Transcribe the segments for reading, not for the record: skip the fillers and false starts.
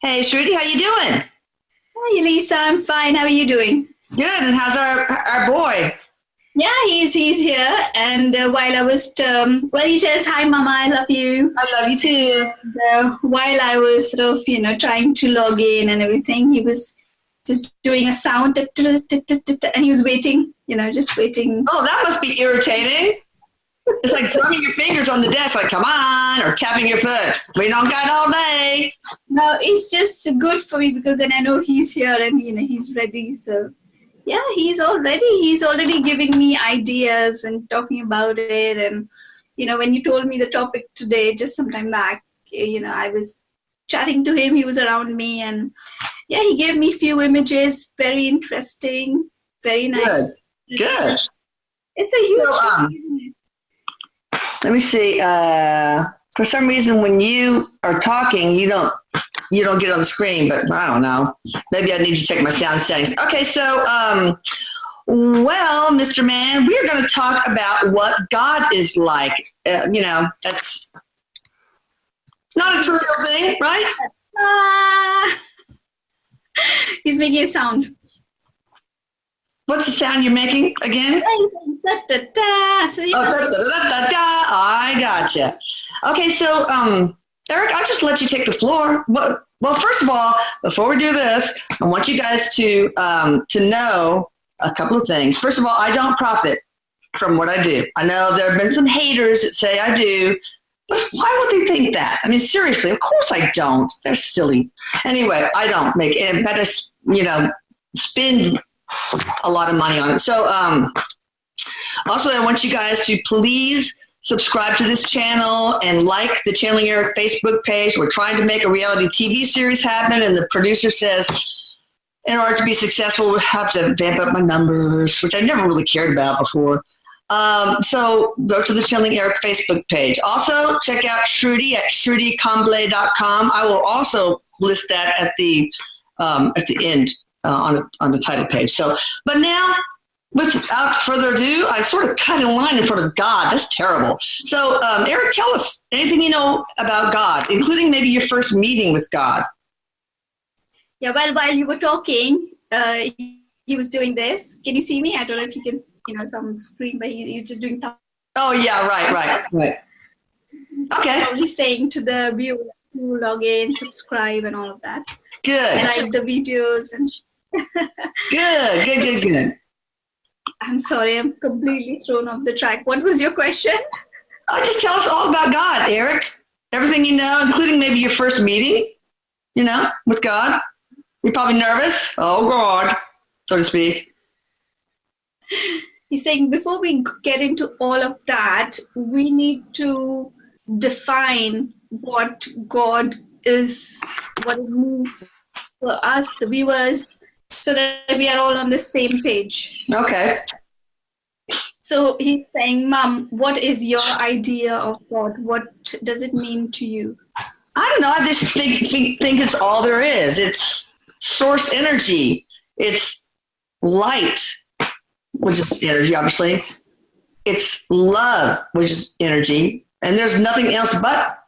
Hey, Shruti, how you doing? Hi, Lisa. I'm fine. How are you doing? Good. And how's our boy? Yeah, he's here. And while I was, he says, "Hi, Mama, I love you." I love you too. While I was sort of, trying to log in and everything, he was just doing a sound, and he was waiting, just waiting. Oh, that must be irritating. It's like drumming your fingers on the desk, like "come on," or tapping your foot. We don't got all day. No, it's just good for me because then I know he's here and he's ready. So yeah, he's already giving me ideas and talking about it. And when you told me the topic today, just some time back, I was chatting to him. He was around me, and yeah, he gave me few images. Very interesting, very Good. nice. Good. It's a huge So, topic, isn't it? let me see. For some reason, when you are talking, you don't get on the screen, but I don't know. Maybe I need to check my sound settings. Okay, so well, Mr. Man, we are going to talk about what God is like. That's not a trivial thing, right? Ah, he's making a sound. What's the sound you're making again? Da, da, da. So Oh, da, da, da, da, da. I gotcha. Okay, so Eric, I'll just let you take the floor. Well, first of all, before we do this, I want you guys to know a couple of things. First of all, I don't profit from what I do. I know there have been some haters that say I do, but why would they think that? I mean, seriously, of course I don't. They're silly. Anyway, I don't make it. But spend a lot of money on it. So also, I want you guys to please subscribe to this channel and like the Channeling Erik Facebook page. We're trying to make a reality TV series happen, and the producer says in order to be successful, we have to vamp up my numbers, which I never really cared about before. So go to the Channeling Erik Facebook page. Also, check out Shruti at shruticomble.com. I will also list that at the end on the title page. So, but now, without further ado, I sort of cut in line in front of God. That's terrible. So, Erik, tell us anything you know about God, including maybe your first meeting with God. yeah, well, while you were talking, he was doing this. Can you see me? I don't know if you can, it's on the screen, but he's just doing thumbs Oh, yeah, right. Okay, probably saying to the viewer to log in, subscribe, and all of that. good. Like the videos and. Good. I'm sorry, I'm completely thrown off the track. What was your question? Just tell us all about God, Erik. Everything you know, including maybe your first meeting, with God. You're probably nervous. Oh, God, so to speak. He's saying before we get into all of that, we need to define what God is, what it means for us, the viewers, so that we are all on the same page. Okay. So he's saying, Mom, what is your idea of God? What does it mean to you? I don't know. I just think it's all there is. It's source energy. It's light, which is energy, obviously. It's love, which is energy. And there's nothing else but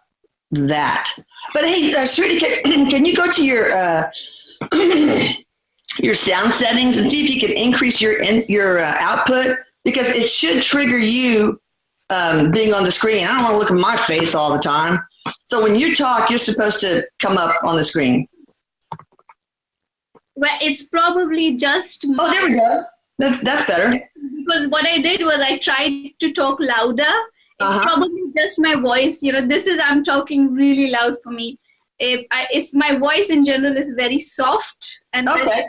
that. But hey, Shruti, can you go to your sound settings and see if you can increase your output? Because it should trigger you being on the screen. I don't want to look at my face all the time. So when you talk, you're supposed to come up on the screen. Well, it's probably just. Oh, there we go. That's better. Because what I did was I tried to talk louder. It's probably just my voice. I'm talking really loud for me. It's my voice in general is very soft and very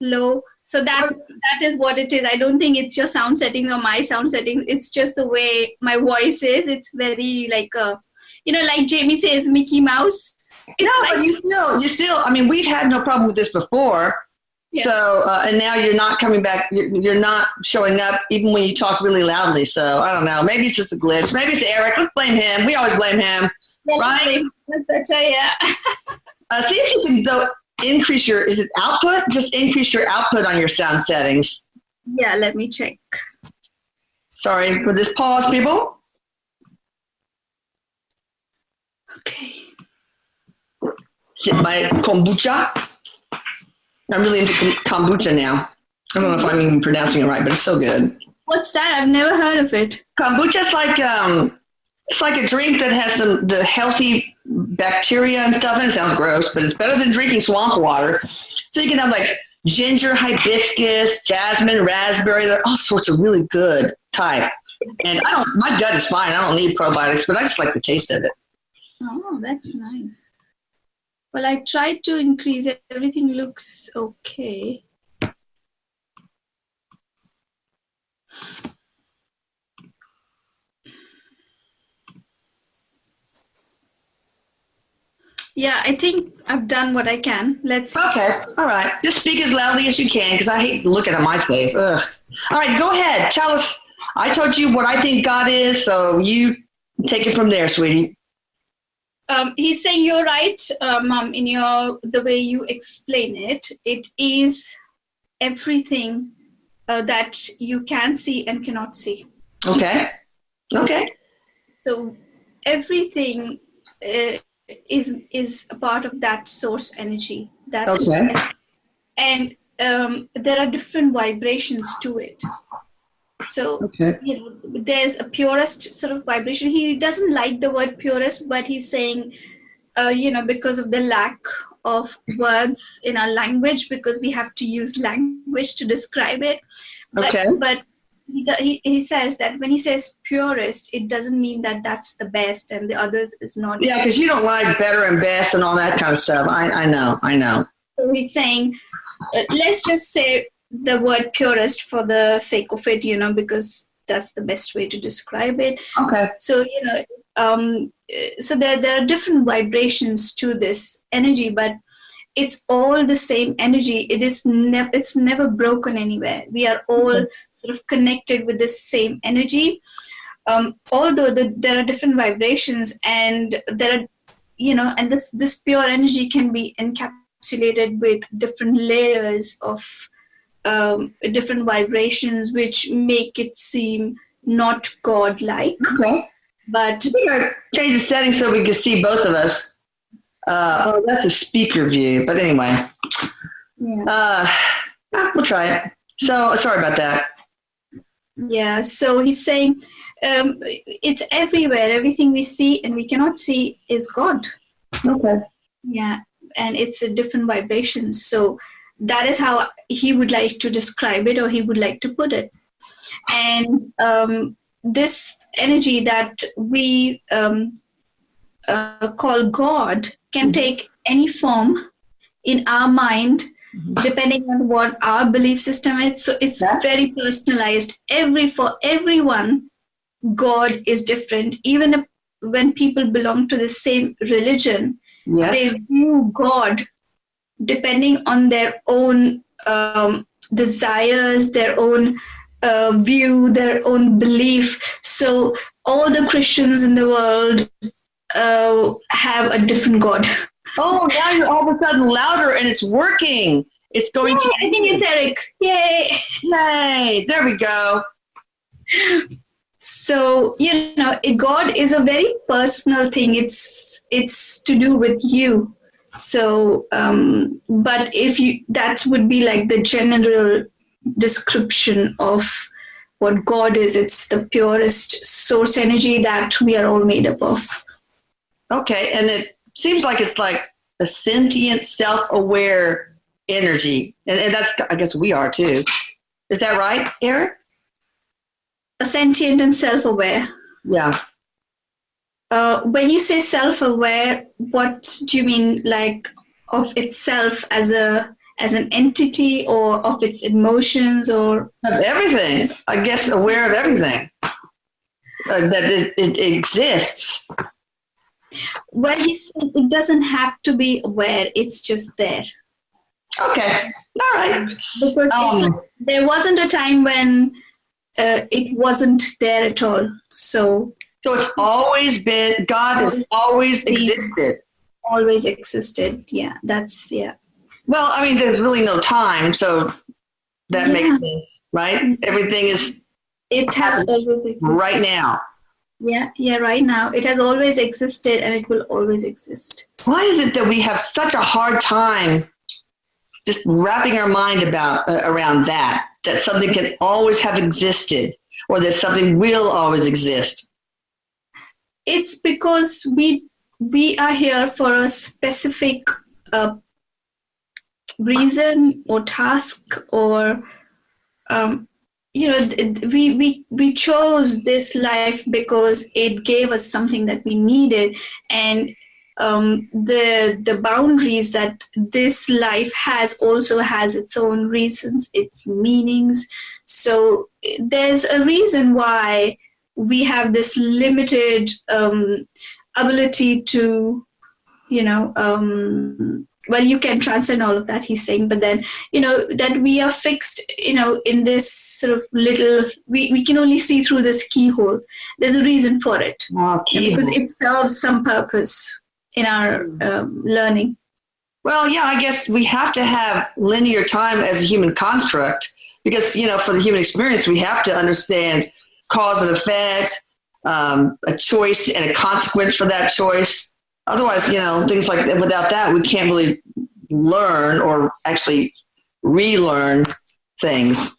low. So that is what it is. I don't think it's your sound setting or my sound setting. It's just the way my voice is. It's very like like Jamie says, Mickey Mouse. But you still. I mean, we've had no problem with this before. Yeah. So and now you're not coming back. You're not showing up even when you talk really loudly. So I don't know. Maybe it's just a glitch. Maybe it's Erik. Let's blame him. We always blame him, right? That's better. Yeah. See if you can increase your. Is it output? Just increase your output on your sound settings. Yeah. Let me check. Sorry for this pause, people. Okay. my kombucha. I'm really into kombucha now. I don't know if I'm even pronouncing it right, but it's so good. What's that? I've never heard of it. Kombucha is like it's like a drink that has the healthy bacteria and stuff. And it sounds gross, but it's better than drinking swamp water. So you can have like ginger, hibiscus, jasmine, raspberry. They're all sorts of really good type. And my gut is fine. I don't need probiotics, but I just like the taste of it. Oh, that's nice. Well, I tried to increase it. Everything looks okay. Yeah, I think I've done what I can. Let's. Okay. All right. Just speak as loudly as you can because I hate looking at my face. Ugh. All right. Go ahead. Tell us. I told you what I think God is, so you take it from there, sweetie. He's saying you're right, Mom, in the way you explain it. It is everything that you can see and cannot see. Okay. Okay. So everything is a part of that source energy. Okay. And there are different vibrations to it. So, okay. There's a purest sort of vibration. He doesn't like the word purest, but he's saying, because of the lack of words in our language, because we have to use language to describe it. But he says that when he says purest, it doesn't mean that that's the best and the others is not. Yeah, because you don't like better and best and all that kind of stuff. I know. So he's saying, let's just say the word purest for the sake of it, because that's the best way to describe it. Okay. So, so there are different vibrations to this energy, but it's all the same energy. It's never broken anywhere. We are all sort of connected with the same energy. Although there are different vibrations and there are, and this pure energy can be encapsulated with different layers of different vibrations, which make it seem not God-like. Okay. But change the settings so we can see both of us. That's a speaker view, but anyway. Yeah. We'll try it. So sorry about that. Yeah. So he's saying it's everywhere. Everything we see and we cannot see is God. Okay. Yeah, and it's a different vibration. So that is how he would like to describe it, or he would like to put it. And this energy that we call God can take any form in our mind, depending on what our belief system is. So it's very personalized. For everyone, God is different. Even when people belong to the same religion, they view God depending on their own desires, their own view, their own belief. So all the Christians in the world have a different God. Oh, now you're all of a sudden louder and it's working. It's going to. I think it's Erik. Yay! Yay! There we go. So, God is a very personal thing. It's to do with you. So, but that would be like the general description of what God is. It's the purest source energy that we are all made up of. Okay, and it seems like it's like a sentient, self-aware energy, and that's, I guess, we are too. Is that right, Erik? A sentient and self-aware. Yeah. When you say self-aware, what do you mean, like of itself as an entity, or of its emotions, or of everything? I guess aware of everything that it exists. Well, it doesn't have to be aware. It's just there. Okay. All right. Because there wasn't a time when it wasn't there at all. So it's always been, God has always existed. Always existed. Yeah, Well, I mean, there's really no time, so that makes sense, right? Everything is. It has always existed. Right now. Yeah, right now. It has always existed and it will always exist. Why is it that we have such a hard time just wrapping our mind around that something can always have existed or that something will always exist? It's because we are here for a specific reason or task, or we chose this life because it gave us something that we needed, and the boundaries that this life has also has its own reasons, its meanings. So there's a reason why we have this limited ability to, well, you can transcend all of that, he's saying, but then, that we are fixed, in this sort of little, we can only see through this keyhole. There's a reason for it. Because it serves some purpose in our learning. Well, yeah, I guess we have to have linear time as a human construct because, for the human experience, we have to understand cause and effect, a choice and a consequence for that choice. Otherwise, things like that, without that, we can't really learn or actually relearn things.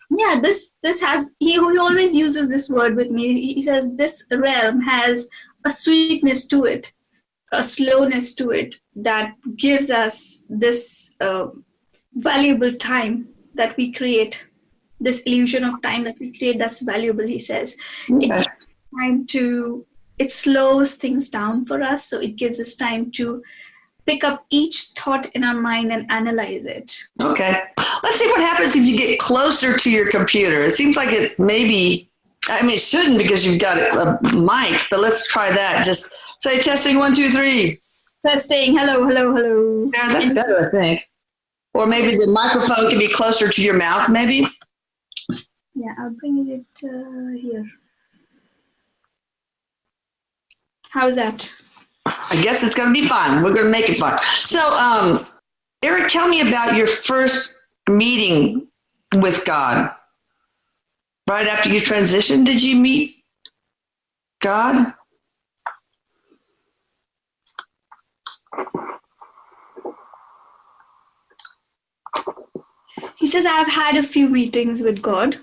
Yeah, this has, he always uses this word with me. He says this realm has a sweetness to it, a slowness to it that gives us this valuable time that we create, this illusion of time that we create that's valuable, he says. Okay. It slows things down for us, so it gives us time to pick up each thought in our mind and analyze it. Okay. Let's see what happens if you get closer to your computer. It seems like it maybe, it shouldn't because you've got a mic, but let's try that. Just say testing 1, 2, 3. Testing. Hello. Yeah, that's better, I think. Or maybe the microphone can be closer to your mouth, maybe. Yeah, I'll bring it here. How's that? I guess it's going to be fun. We're going to make it fun. So, Erik, tell me about your first meeting with God. Right after you transitioned, did you meet God? He says, I've had a few meetings with God.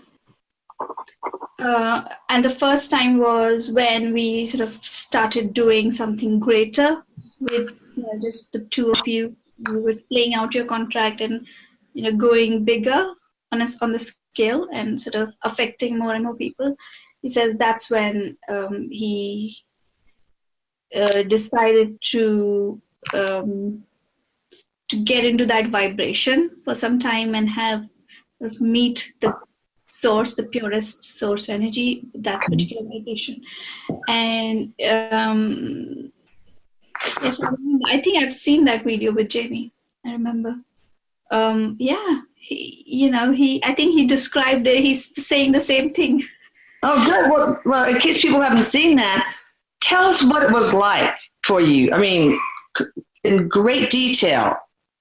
And the first time was when we sort of started doing something greater with just the two of you. You were playing out your contract and going bigger on the scale and sort of affecting more and more people. He says that's when he decided to get into that vibration for some time and have meet the source, the purest source energy, that particular vibration. And yes, I think I've seen that video with Jamie. I remember. I think he described it. He's saying the same thing. Oh, good. Well, in case people haven't seen that, tell us what it was like for you. In great detail.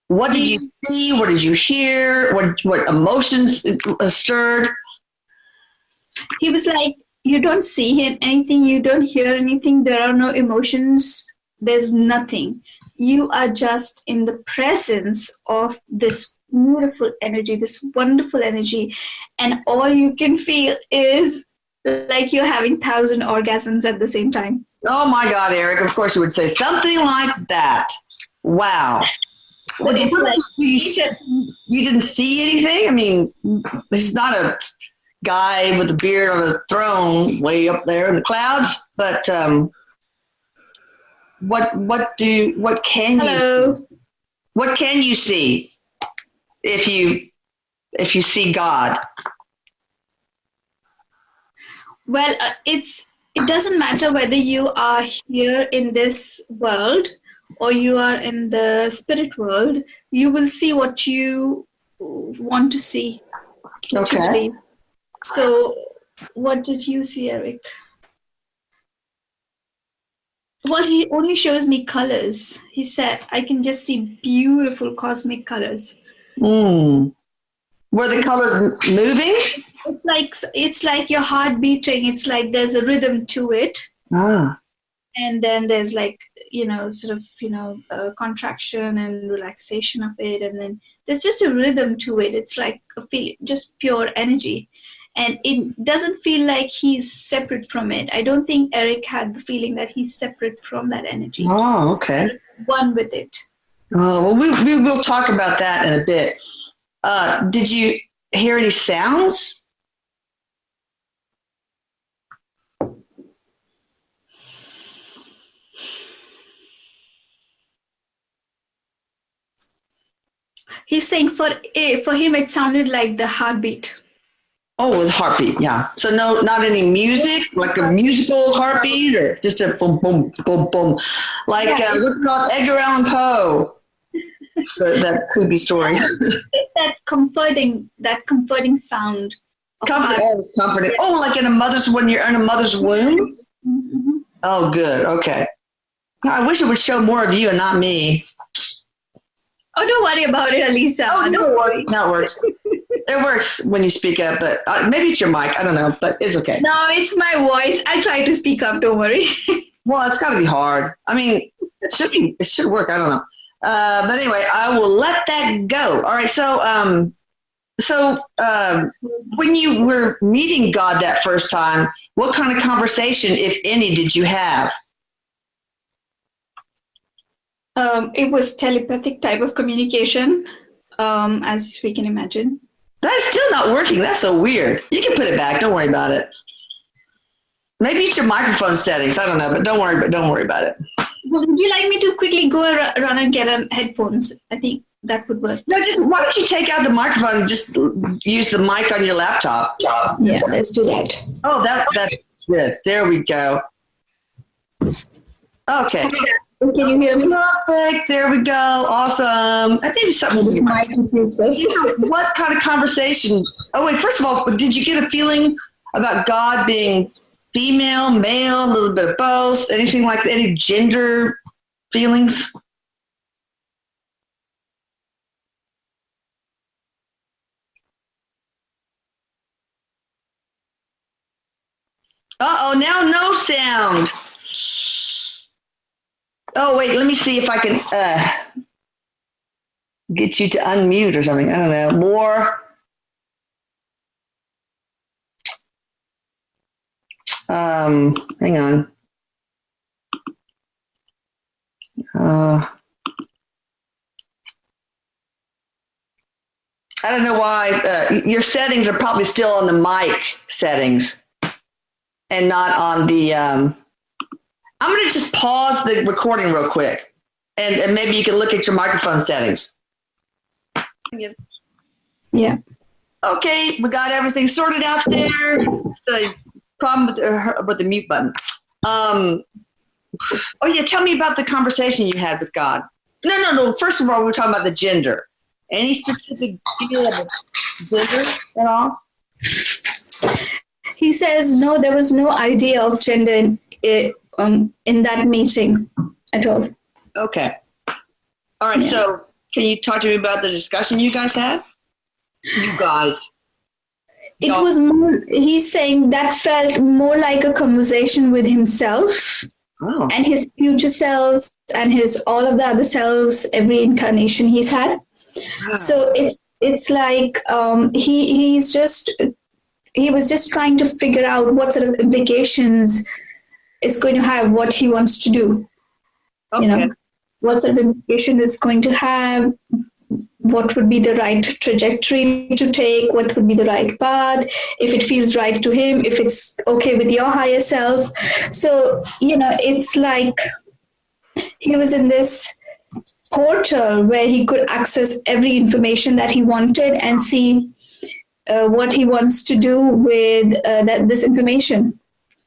What did you see? What did you hear? What emotions stirred? He was like, you don't see anything, you don't hear anything, there are no emotions, there's nothing. You are just in the presence of this beautiful energy, this wonderful energy, and all you can feel is like you're having 1,000 orgasms at the same time. Oh my God, Erik, of course you would say something like that. Wow. You said you didn't see anything? He's not a guy with a beard on a throne way up there in the clouds, but what can you see if you see God? Well, it doesn't matter whether you are here in this world or you are in the spirit world. You will see what you want to see. Okay. So, what did you see, Erik? Well, he only shows me colors. He said, I can just see beautiful cosmic colors. Were the colors moving? It's like your heart beating. It's like there's a rhythm to it, Ah. and then there's like sort of contraction and relaxation of it, and then there's just a rhythm to it. It's like a feel, just pure energy, and it doesn't feel like he's separate from it. I don't think Erik had the feeling that he's separate from that energy. Oh, okay. One with it. Oh, well, we will talk about that in a bit. Did you hear any sounds? He's saying for him it sounded like the heartbeat. Oh, with heartbeat, yeah. So no, not any music, like a musical heartbeat, or just a boom, boom, boom, boom, like what's it called, Edgar Allan Poe. So that creepy story. that comforting sound. Comforting. Oh, like when you're in a mother's womb. Mm-hmm. Oh, good. Okay. I wish it would show more of you and not me. Oh, don't worry about it, Alisa. Oh, no, it works. No, it works. It works when you speak up, but maybe it's your mic. I don't know, but it's okay. No, it's my voice. I'll try to speak up. Don't worry. Well, it's got to be hard. I mean, it should work. I don't know. But anyway, I will let that go. All right. So when you were meeting God that first time, what kind of conversation, if any, did you have? It was telepathic type of communication, as we can imagine. That's still not working. That's so weird. You can put it back. Don't worry about it. Maybe it's your microphone settings. I don't know, but don't worry about it. Well, would you like me to quickly go around and get headphones? I think that would work. No, why don't you take out the microphone and just use the mic on your laptop? Yeah, let's do that. Oh, that's good. There we go. Okay. Can you hear me? Perfect. There we go. Awesome. I think something with your mic. What kind of conversation? Oh, wait. First of all, did you get a feeling about God being female, male, a little bit of both? Anything like any gender feelings? Uh-oh, now no sound. Oh, wait, let me see if I can get you to unmute or something. I don't know. More. Hang on. I don't know why. Your settings are probably still on the mic settings and not on the... I'm going to just pause the recording real quick, and maybe you can look at your microphone settings. Yeah. Okay, we got everything sorted out there. The problem with the mute button. Oh, yeah, tell me about the conversation you had with God. No. First of all, we're talking about the gender. Any specific feel of gender at all? He says, no, there was no idea of gender in that meeting at all. Okay. All right. Yeah. So can you talk to me about the discussion you guys had? You guys. It was more, he's saying that felt more like a conversation with himself and his future selves and all of the other selves, every incarnation he's had. So it's like he was just trying to figure out what sort of implications it's going to have, what he wants to do. Okay. What sort of implication it's going to have, what would be the right trajectory to take, what would be the right path, if it feels right to him, if it's okay with your higher self. So, it's like he was in this portal where he could access every information that he wanted and see what he wants to do with this information.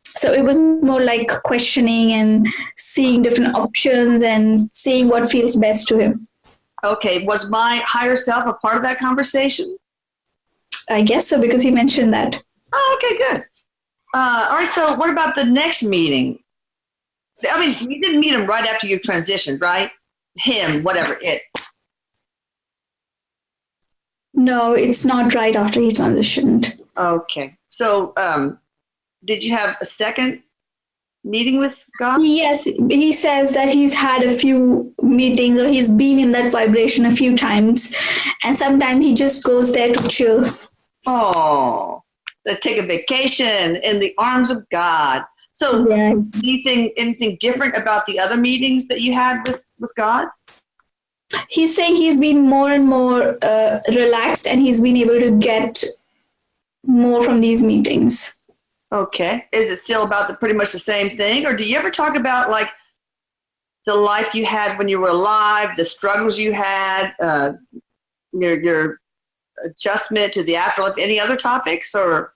So it was more like questioning and seeing different options and seeing what feels best to him. Okay. Was my higher self a part of that conversation? I guess so, because he mentioned that. Oh, okay, good. All right. So what about the next meeting? I mean, you didn't meet him right after you transitioned, right? Him, whatever, it. No, it's not right after he transitioned. Okay. So, did you have a second meeting with God? Yes, he says that he's had a few meetings or he's been in that vibration a few times, and sometimes he just goes there to chill. Oh, let's take a vacation in the arms of God. So, Yeah. anything different about the other meetings that you had with God? He's saying he's been more and more relaxed, and he's been able to get more from these meetings. Okay. Is it still about pretty much the same thing, or do you ever talk about like the life you had when you were alive, the struggles you had, your adjustment to the afterlife, any other topics, or?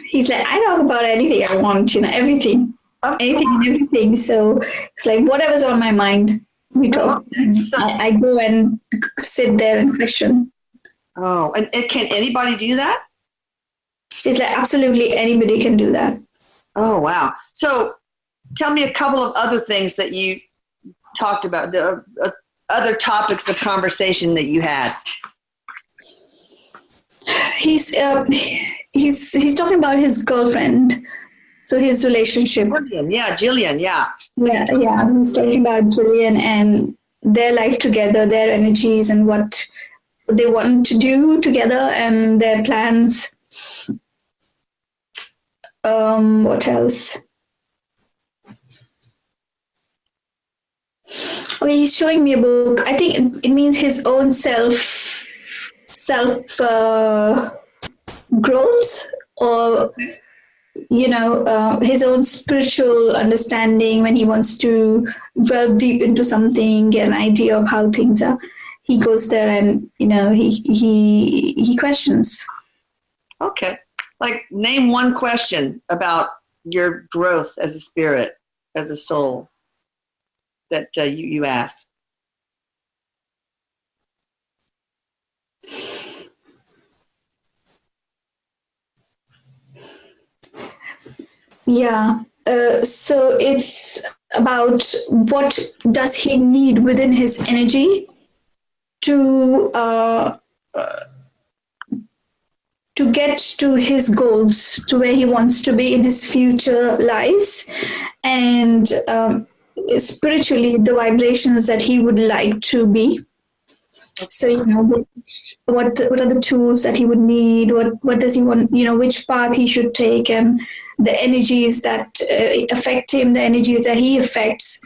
He's like, I talk about anything I want, everything, anything and everything. So it's like whatever's on my mind, we talk. I go and sit there and question. Oh, and can anybody do that? It's like absolutely anybody can do that. Oh, wow. So tell me a couple of other things that you talked about, the other topics of conversation that you had. He's talking about his girlfriend, so his relationship. Jillian, yeah. Yeah. He's talking about Jillian and their life together, their energies, and what they want to do together, and their plans. What else? Okay, he's showing me a book. I think it means his own self growth, or his own spiritual understanding when he wants to delve deep into something, get an idea of how things are. He goes there and he questions. Okay. Like, name one question about your growth as a spirit, as a soul, that you asked. Yeah. So it's about what does he need within his energy to get to his goals, to where he wants to be in his future lives, and spiritually the vibrations that he would like to be. So what are the tools that he would need? What does he want? Which path he should take, and the energies that affect him, the energies that he affects.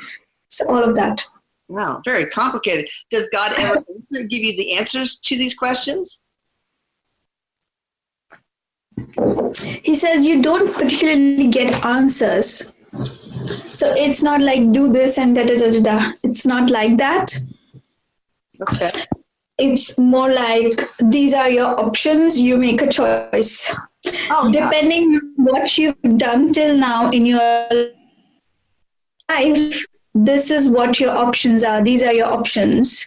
So all of that. Wow, very complicated. Does God ever give you the answers to these questions? He says you don't particularly get answers. So it's not like do this and da da da da da. It's not like that. Okay. It's more like these are your options. You make a choice. Oh, yeah. Depending on what you've done till now in your life, this is what your options are. These are your options.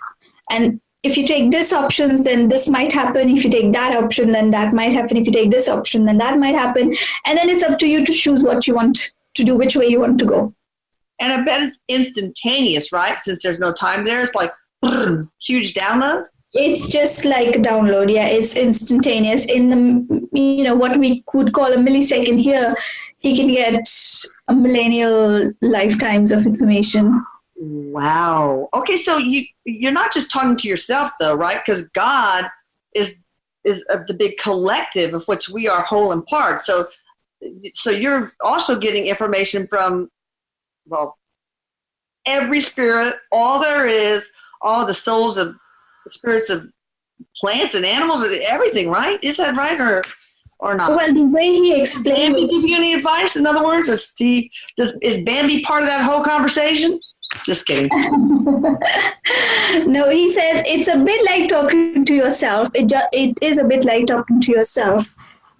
And if you take this options, then this might happen. If you take that option, then that might happen. If you take this option, then that might happen. And then it's up to you to choose what you want to do, which way you want to go. And I bet it's instantaneous, right? Since there's no time there, it's like huge download. It's just like a download. Yeah, it's instantaneous. In the, what we could call a millisecond here, he can get a millennial lifetimes of information. Wow. Okay, so you're not just talking to yourself, though, right? Because God is the big collective of which we are whole and part. So you're also getting information from, well, every spirit, all there is, all the souls of spirits of plants and animals and everything, right? Is that right or not? Well, the way he explained Bambi give you any advice? In other words, is Bambi part of that whole conversation? Just kidding. No, he says it's a bit like talking to yourself. It is a bit like talking to yourself,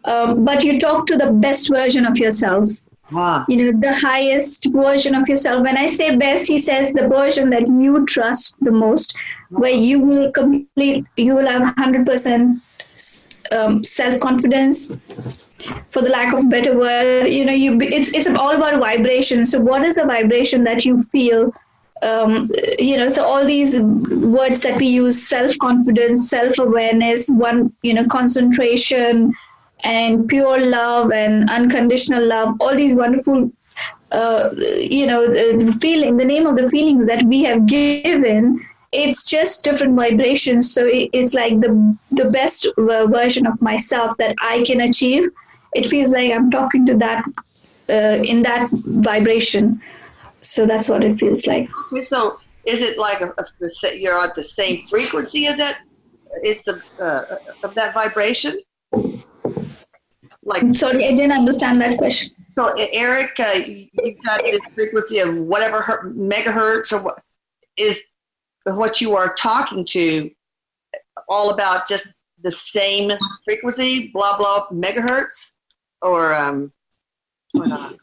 but you talk to the best version of yourself. Wow. The highest version of yourself. When I say best, he says the version that you trust the most, where you will have 100% self-confidence, for the lack of a better word. It's all about vibration. So what is the vibration that you feel so all these words that we use: self-confidence, self-awareness, concentration, and pure love and unconditional love, all these wonderful feeling, the name of the feelings that we have given, it's just different vibrations. So it's like the best version of myself that I can achieve. It feels like I'm talking to that in that vibration. So that's what it feels like. Okay, so is it like you're at the same frequency as that? It's of that vibration? Like, sorry, I didn't understand that question. So, Erik, you've got this frequency of whatever megahertz, or what is what you are talking to all about? Just the same frequency, blah blah megahertz, or not?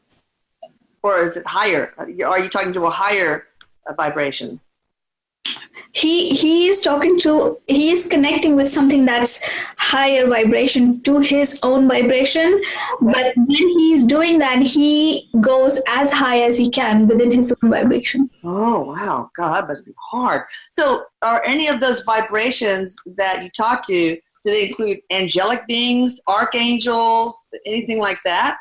Or is it higher? Are you talking to a higher vibration? He is connecting with something that's higher vibration to his own vibration. But when he's doing that, he goes as high as he can within his own vibration. Oh, wow. God, that must be hard. So are any of those vibrations that you talk to, do they include angelic beings, archangels, anything like that?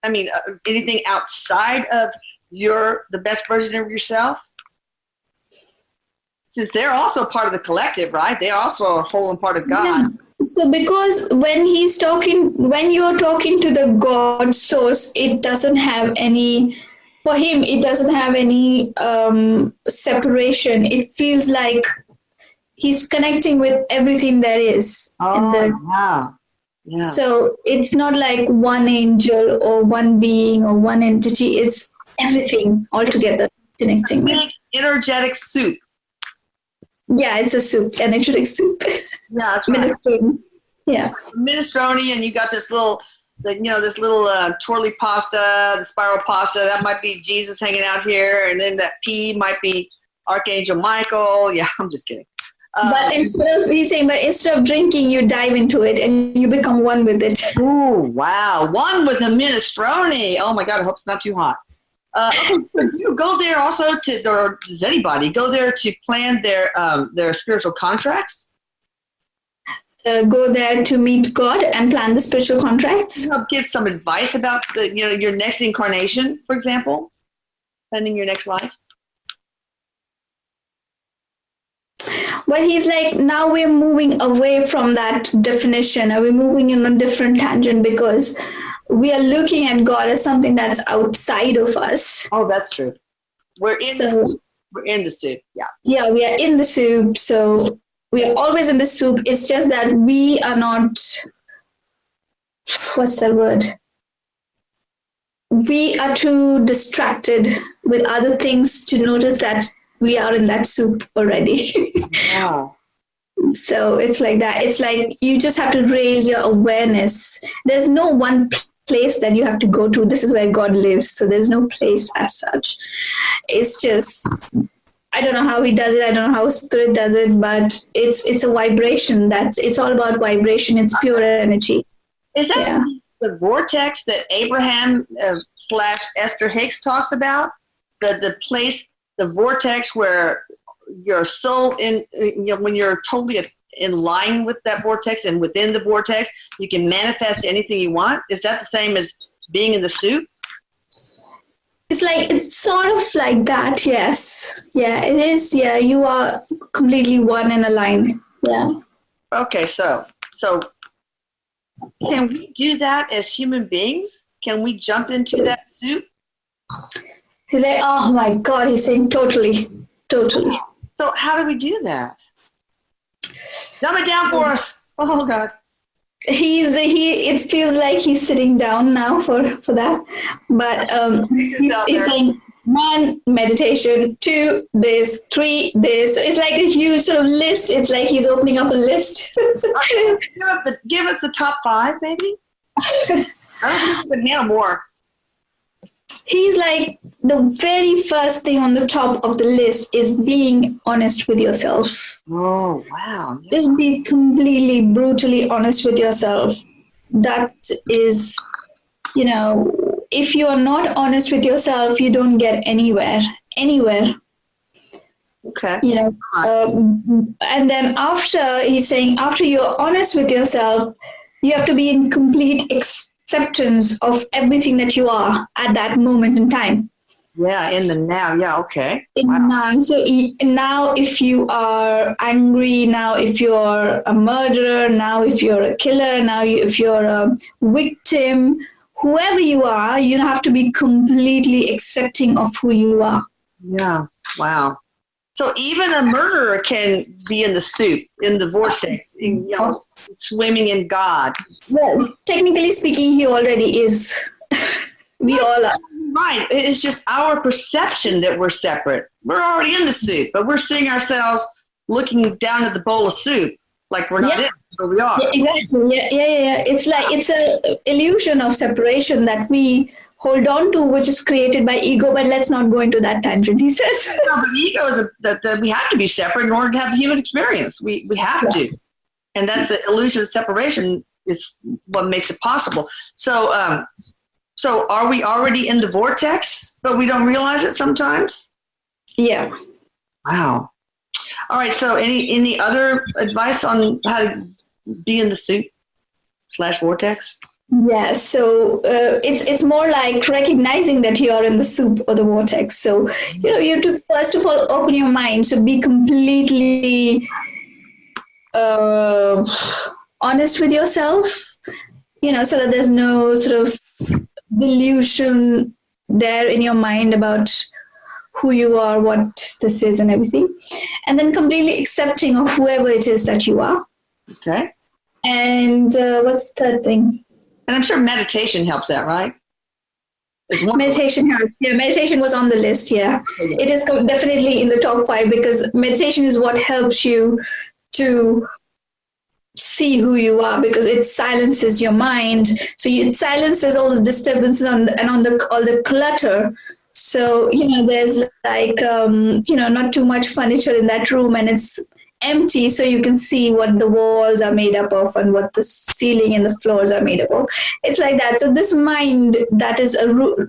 I mean, anything outside of the best version of yourself? Since they're also part of the collective, right? They're also a whole and part of God. Yeah. So because when you're talking to the God source, it doesn't have any, for him, it doesn't have any separation. It feels like he's connecting with everything there is. Wow. Yeah. So it's not like one angel or one being or one entity. It's everything all together connecting. Energetic soup. Yeah, it's a soup, energetic soup. Yeah, that's right. Minestrone. Yeah. Minestrone, and you got this little twirly pasta, the spiral pasta. That might be Jesus hanging out here, and then that pea might be Archangel Michael. Yeah, I'm just kidding. But instead of drinking, you dive into it and you become one with it. Oh, wow. One with the minestrone. Oh, my God. I hope it's not too hot. Okay, so do you go there also or does anybody go there to plan their spiritual contracts? Go there to meet God and plan the spiritual contracts. Give some advice about your next incarnation, for example, planning your next life. Well, he's like, now we're moving away from that definition. Are we moving in a different tangent because we are looking at God as something that's outside of us. Oh, that's true. We're in the soup. Yeah. Yeah, we are in the soup. So we are always in the soup. It's just that we are not, what's that word? We are too distracted with other things to notice that we are in that soup already. Wow. So it's like that. It's like you just have to raise your awareness. There's no one place that you have to go to. This is where God lives. So there's no place as such. It's just, I don't know how he does it. I don't know how spirit does it, but it's a vibration. It's all about vibration. It's pure energy. Is that the vortex that Abraham / Esther Hicks talks about? The place, the vortex where your soul when you're totally in line with that vortex and within the vortex, you can manifest anything you want. Is that the same as being in the soup? It's sort of like that. Yes. Yeah, it is. Yeah. You are completely one and aligned. Yeah. Okay. So can we do that as human beings? Can we jump into that soup? He's like, oh my God. He's saying totally. So how do we do that? Dumb it down for us. Oh God. It feels like he's sitting down now for that. But he's saying 1, meditation, 2, this, 3, this. It's like a huge sort of list. It's like he's opening up a list. Give us the top 5, maybe. I don't think we can handle more. He's like, the very first thing on the top of the list is being honest with yourself. Oh, wow. Yeah. Just be completely, brutally honest with yourself. That is, if you are not honest with yourself, you don't get anywhere. Okay. You know, and then after he's saying, after you're honest with yourself, you have to be in complete acceptance of everything that you are at that moment in time. Yeah, in the now. Yeah, okay. Now, so now if you are angry, now if you're a murderer, now if you're a killer, now if you're a victim, whoever you are, you have to be completely accepting of who you are. Yeah, wow. So even a murderer can be in the soup, in the vortex, swimming in God. Well, technically speaking, he already is. We all are. Right. It's just our perception that we're separate. We're already in the soup, but we're seeing ourselves looking down at the bowl of soup like we're not in, but we are. Yeah, exactly. Yeah. It's like it's a illusion of separation that we hold on to, which is created by ego. But let's not go into that tangent. He says. No, but ego is that we have to be separate in order to have the human experience. We have to, and that's the illusion of separation is what makes it possible. So. So are we already in the vortex, but we don't realize it sometimes? Yeah. Wow. All right. So any other advice on how to be in the soup / vortex? Yeah. So it's more like recognizing that you are in the soup or the vortex. So, you have to first of all open your mind. So be completely honest with yourself, so that there's no sort of delusion there in your mind about who you are, what this is and everything. And then completely accepting of whoever it is that you are. Okay. And what's the third thing? And I'm sure meditation helps that, right? Meditation helps. Yeah, meditation was on the list. Yeah. It is definitely in the top 5 because meditation is what helps you to see who you are, because it silences your mind. So it silences all the disturbances all the clutter. So, there's like, not too much furniture in that room and it's empty. So you can see what the walls are made up of and what the ceiling and the floors are made up of. It's like that. So this mind that is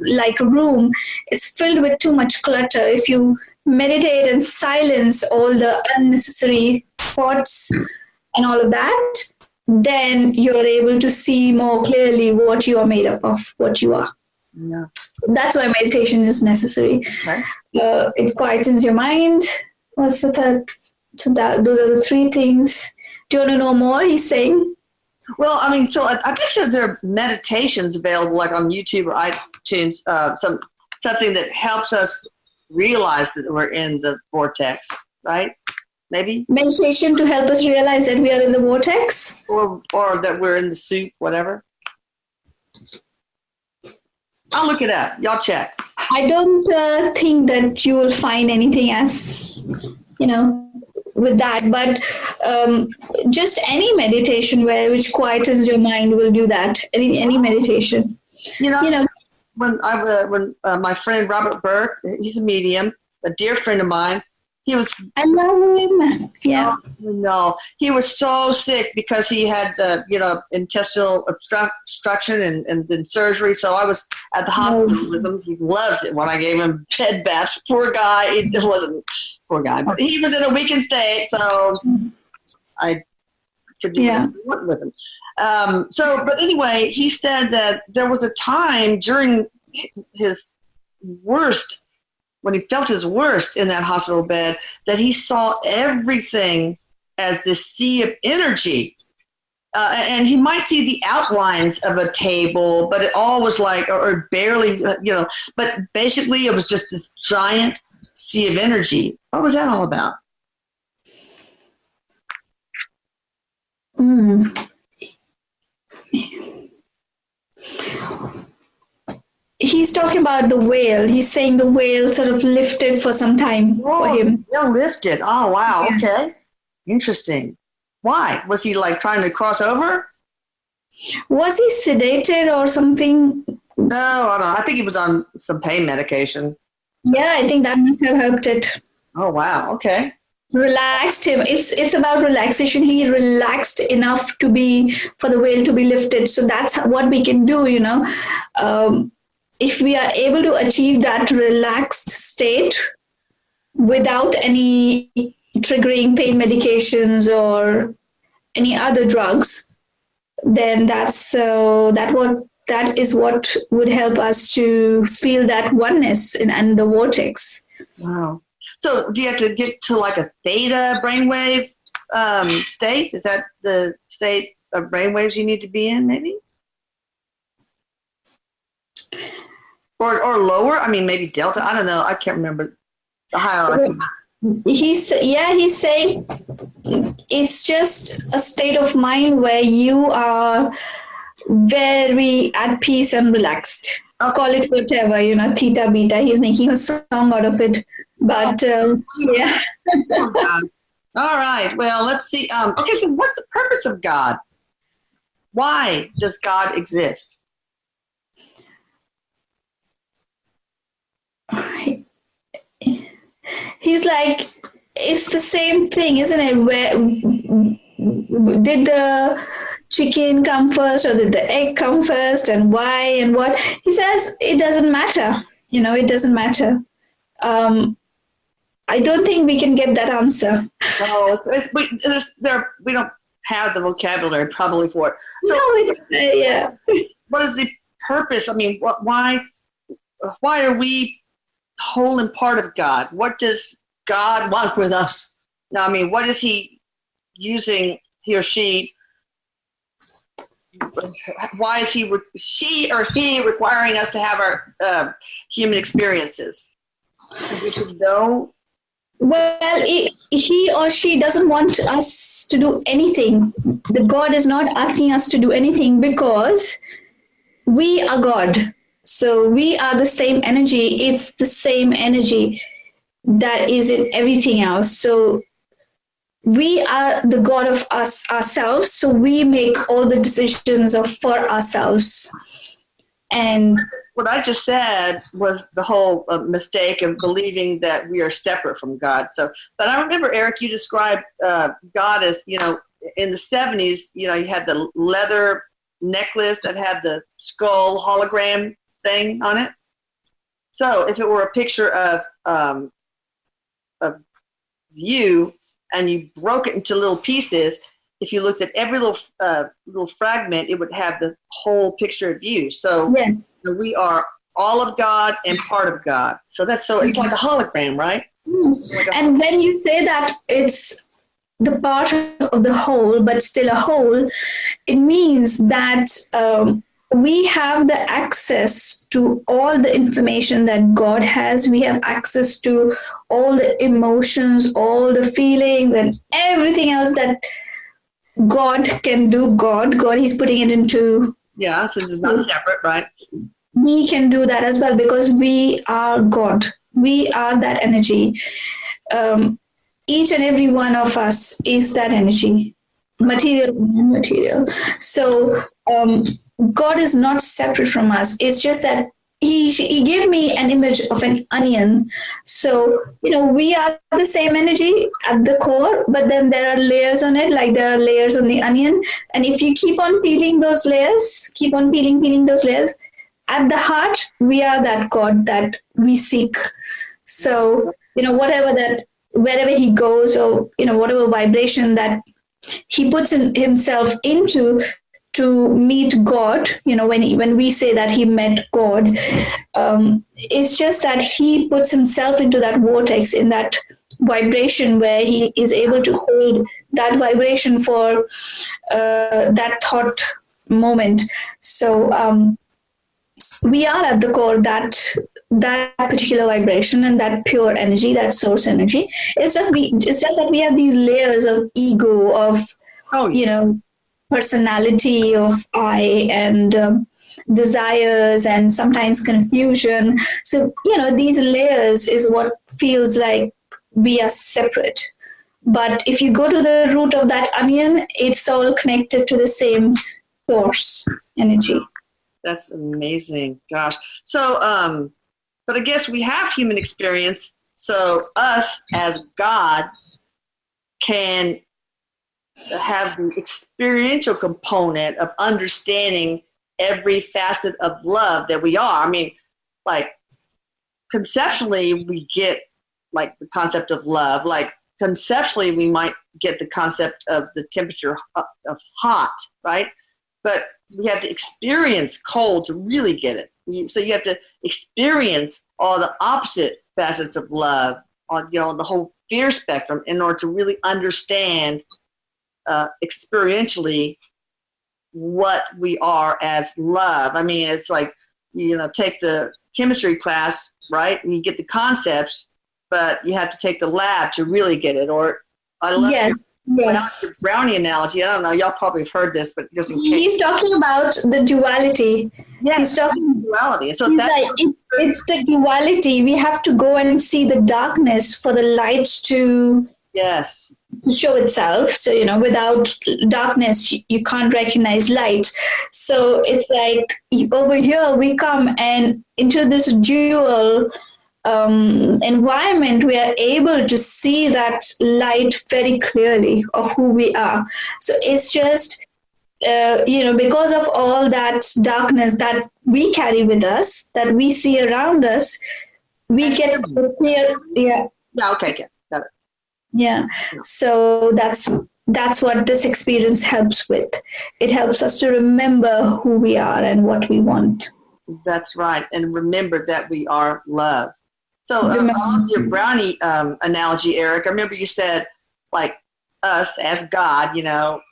like a room is filled with too much clutter. If you meditate and silence all the unnecessary thoughts and all of that, then you're able to see more clearly what you are made up of, what you are. Yeah. That's why meditation is necessary. Okay. It quietens your mind. What's the third? So those are the 3 things. Do you want to know more? He's saying. Well, I mean, so I bet you there are meditations available, like on YouTube or iTunes. Something that helps us realize that we're in the vortex, right? Maybe meditation to help us realize that we are in the vortex, or that we're in the soup, whatever. I'll look it up. Y'all check. I don't think that you will find anything as with that, but just any meditation which quietens your mind will do that. Any meditation. When my friend Robert Burke, he's a medium, a dear friend of mine. I love him. Yeah. No, he was so sick because he had, intestinal obstruction and then surgery. So I was at the hospital with him. He loved it when I gave him bed baths. Poor guy. It wasn't poor guy, but he was in a weakened state. So I could do what I want with him. But anyway, he said that there was a time during his worst, when he felt his worst in that hospital bed, that he saw everything as this sea of energy. And he might see the outlines of a table, but it all was like, or barely, but basically it was just this giant sea of energy. What was that all about? He's talking about the whale. He's saying the whale sort of lifted for some time for him. Yeah, lifted. Oh, wow. Yeah. Okay. Interesting. Why? Was he like trying to cross over? Was he sedated or something? No, I don't know. I think he was on some pain medication. Yeah, I think that must have helped it. Oh, wow. Okay. Relaxed him. It's about relaxation. He relaxed enough for the whale to be lifted. So that's what we can do, if we are able to achieve that relaxed state, without any triggering pain medications or any other drugs, then that is what would help us to feel that oneness and the vortex. Wow. So do you have to get to like a theta brainwave state? Is that the state of brainwaves you need to be in, maybe? Or lower? I mean, maybe delta. I don't know. I can't remember the hierarchy. He's saying it's just a state of mind where you are very at peace and relaxed. I'll call it whatever, theta, beta. He's making a song out of it. But yeah. All right. Well, let's see. Okay, so what's the purpose of God? Why does God exist? He's like, it's the same thing, isn't it? Where did the chicken come first or did the egg come first, and why and what? He says it doesn't matter. It doesn't matter. I don't think we can get that answer. Oh, we don't have the vocabulary probably for it. So, no, yeah. What is the purpose? I mean, why are we whole and part of God? What does God want with us? Now, I mean, what is he using, he or she? Why is she or he requiring us to have our human experiences? We should know. Well, he or she doesn't want us to do anything. The God is not asking us to do anything because we are God. So we are the same energy. It's the same energy that is in everything else. So we are the God of ourselves. So we make all the decisions for ourselves. And what I just said was the whole mistake of believing that we are separate from God. So, but I remember, Erik, you described God as, in the 70s, you had the leather necklace that had the skull hologram thing on it. So if it were a picture of you and you broke it into little pieces, if you looked at every little fragment, it would have the whole picture of you. So yes. We are all of God and part of God. So it's like a hologram, right? Yes. And when you say that it's the part of the whole, but still a whole, it means that we have the access to all the information that God has. We have access to all the emotions, all the feelings, and everything else that God can do. God, He's putting it into... Yeah, since it's not separate, right? We can do that as well because we are God. We are that energy. Each and every one of us is that energy, material and immaterial. So God is not separate from us. It's just that He gave me an image of an onion. So, we are the same energy at the core, but then there are layers on it, like there are layers on the onion. And if you keep on peeling those layers, peeling those layers, at the heart, we are that God that we seek. So, wherever He goes, or, whatever vibration that He puts himself into, to meet God, when we say that He met God, it's just that He puts Himself into that vortex, in that vibration where He is able to hold that vibration for that thought moment. So we are at the core that particular vibration and that pure energy, that source energy. It's just that we have these layers of ego, of personality, of I, and desires, and sometimes confusion. So, these layers is what feels like we are separate. But if you go to the root of that onion, it's all connected to the same source energy. That's amazing. Gosh. So, but I guess we have human experience. So us as God can have the experiential component of understanding every facet of love that we are. I mean, like, conceptually, we get like the concept of love. Like conceptually, we might get the concept of the temperature of hot, right? But we have to experience cold to really get it. So you have to experience all the opposite facets of love on, the whole fear spectrum in order to really understand experientially what we are as love. I mean, it's like, take the chemistry class, right? And you get the concepts, but you have to take the lab to really get it. Or I love your brownie analogy. I don't know, y'all probably have heard this, but just in case. He's talking about the duality. Yes, he's talking duality. So that's like, it's the duality. We have to go and see the darkness for the light to show itself. So, without darkness, you can't recognize light. So it's like over here we come and into this dual environment, we are able to see that light very clearly of who we are. So it's just, because of all that darkness that we carry with us, that we see around us, we get clear. Yeah. Yeah. Okay. Got it. Yeah. So that's what this experience helps with. It helps us to remember who we are and what we want. That's right. And remember that we are love. So I love your brownie analogy, Erik. I remember you said, like, us as God,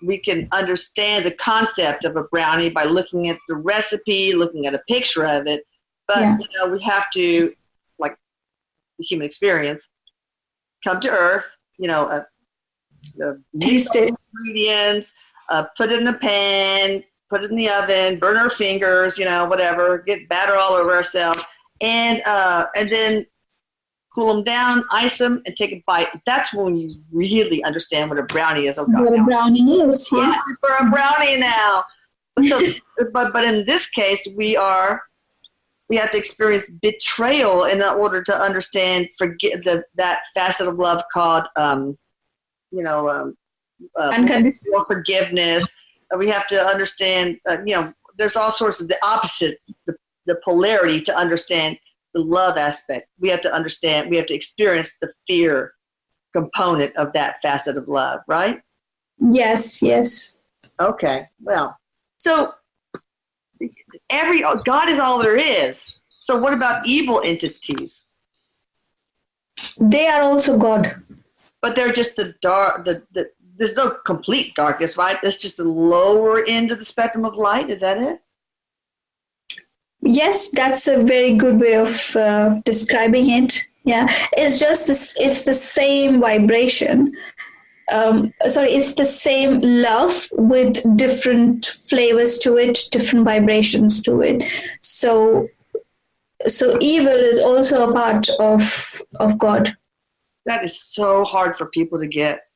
we can understand the concept of a brownie by looking at the recipe, looking at a picture of it. But, we have to, like the human experience, come to earth, taste it, ingredients, put it in the pan, put it in the oven, burn our fingers, whatever, get batter all over ourselves, and then cool them down, ice them, and take a bite. That's when you really understand what a brownie is. Oh, God, what a brownie is, yeah. For a brownie now. So, but in this case, we have to experience betrayal in order to understand that facet of love called, unconditional forgiveness. We have to understand, there's all sorts of the opposite, the polarity to understand the love aspect. We have to understand, we have to experience the fear component of that facet of love, right? Yes. Okay, well, so God is all there is. So what about evil entities? They are also God. But they're just the dark, there's no complete darkness, right? That's just the lower end of the spectrum of light. Is that it? Yes, that's a very good way of describing it. Yeah, it's just it's the same vibration. It's the same love with different flavors to it, different vibrations to it. So evil is also a part of God. That is so hard for people to get.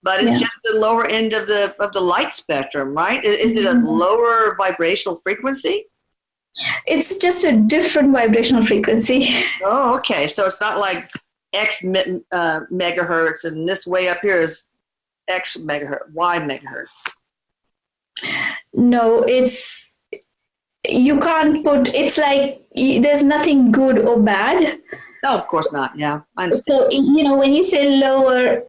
But it's just the lower end of the light spectrum, right? Is it a lower vibrational frequency? It's just a different vibrational frequency. Oh, okay. So it's not like X megahertz, and this way up here is X megahertz, Y megahertz. No, you can't put, it's like there's nothing good or bad. No, of course not. Yeah, I understand. So, when you say lower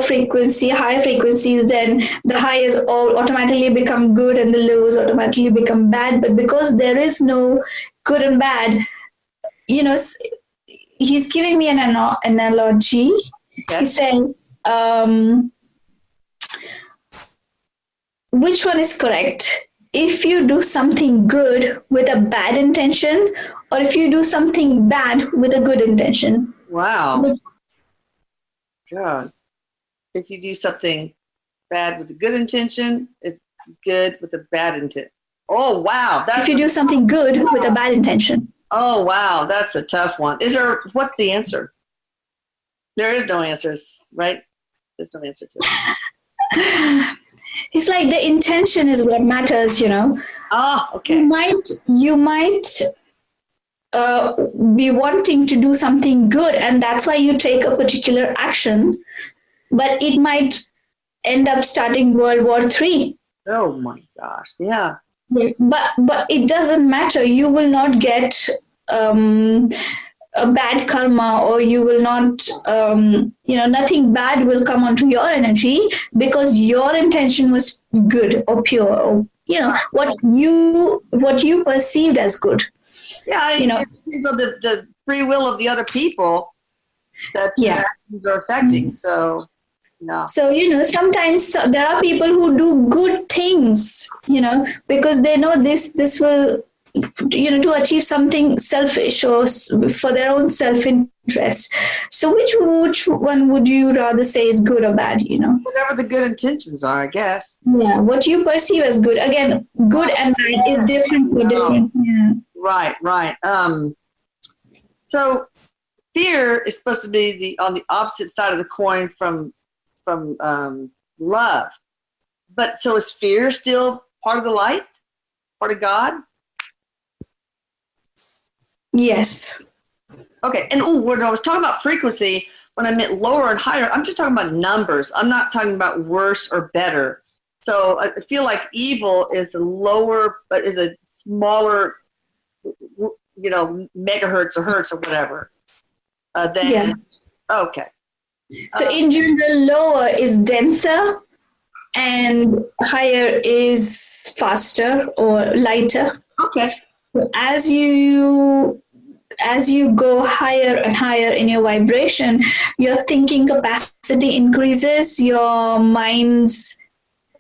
frequency, high frequencies, then the highs all automatically become good and the lows automatically become bad. But because there is no good and bad, he's giving me an analogy. Okay. He says, which one is correct? If you do something good with a bad intention, or if you do something bad with a good intention. Wow. God. If you do something bad with a good intention, it's good with a bad intent. Oh, wow. If you do something good with a bad intention. Oh, wow. That's a tough one. What's the answer? There is no answers, right? There's no answer to it. It's like the intention is what matters, Oh, okay. You might be wanting to do something good, and that's why you take a particular action, but it might end up starting World War III. Oh my gosh, yeah. But it doesn't matter. You will not get a bad karma, or you will not, nothing bad will come onto your energy because your intention was good or pure, or what you perceived as good. Yeah, You know, it depends on the free will of the other people that your yeah. actions are affecting. So, no. So, sometimes there are people who do good things, because they know this will, to achieve something selfish or for their own self-interest. So which one would you rather say is good or bad, Whatever the good intentions are, I guess. Yeah, what you perceive as good. Again, good and bad is different for different. Yeah. Right. So fear is supposed to be on the opposite side of the coin from love. But so is fear still part of the light? Part of God? Yes. Okay. And when I was talking about frequency, when I meant lower and higher, I'm just talking about numbers. I'm not talking about worse or better. So I feel like evil is a smaller, megahertz or hertz or whatever. Okay. So in general, lower is denser and higher is faster or lighter. Okay. So as you go higher and higher in your vibration, your thinking capacity increases, your mind's,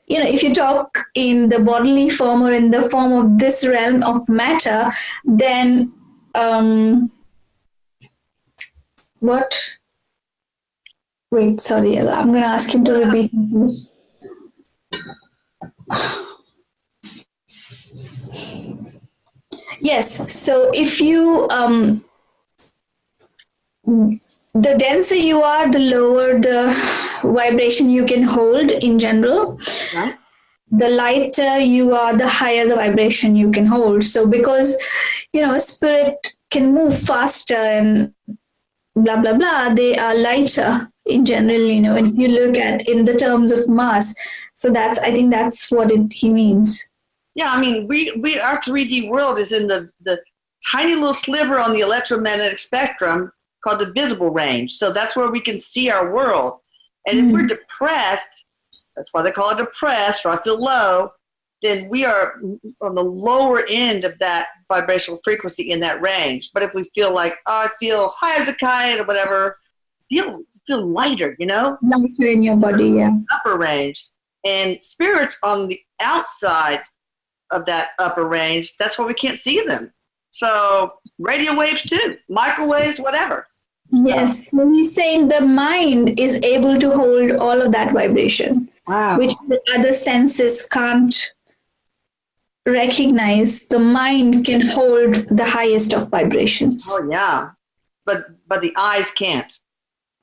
if you talk in the bodily form or in the form of this realm of matter, then wait, sorry, I'm going to ask him to repeat. Yes, so if you, the denser you are, the lower the vibration you can hold in general. Right. The lighter you are, the higher the vibration you can hold. So because, a spirit can move faster and blah, blah, blah, they are lighter in general, if you look at in the terms of mass. So I think that's what he means. Yeah, I mean, our 3D world is in the tiny little sliver on the electromagnetic spectrum called the visible range. So that's where we can see our world. And if we're depressed, that's why they call it depressed, or I feel low, then we are on the lower end of that vibrational frequency in that range. But if we feel like, I feel high as a kite or whatever, feel lighter, Lighter in your body, yeah. Upper range. And spirits on the outside of that upper range, that's why we can't see them. So radio waves too, microwaves, whatever. Yes, so he's saying the mind is able to hold all of that vibration. Wow. Which the other senses can't recognize. The mind can hold the highest of vibrations. Oh yeah, but the eyes can't.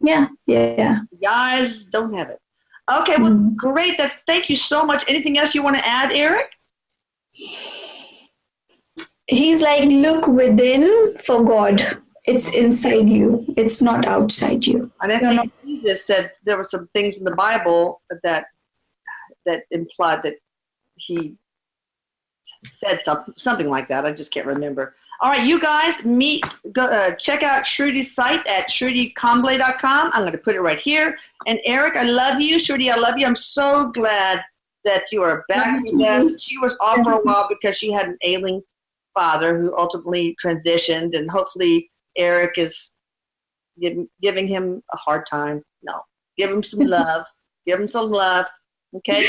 Yeah. The eyes don't have it. Okay, well, great. Thank you so much. Anything else you want to add, Erik? He's like, look within for God. It's inside you. It's not outside you. And I think Jesus said there were some things in the Bible that implied that he said something like that. I just can't remember. All right, you guys check out Shrudi's site at ShrudiComblay.com. I'm going to put it right here. And Erik, I love you. Shruti, I love you. I'm so glad that you are back with us. She was off for a while because she had an ailing father who ultimately transitioned, and hopefully Erik is giving him a hard time. No, give him some love. Give him some love. Okay?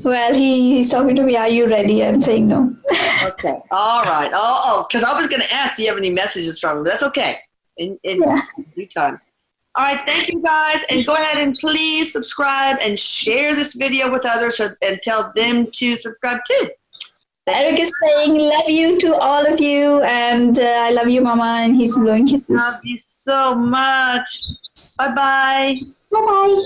Well, he's talking to me. Are you ready? I'm saying no. Okay. All right. Oh, because I was going to ask, do you have any messages from him? That's okay. In due time. All right. Thank you, guys. And go ahead and please subscribe and share this video with others and tell them to subscribe too. Erik is saying, love you to all of you. And I love you, Mama. And he's blowing kisses. Love you so much. Bye-bye. Bye-bye.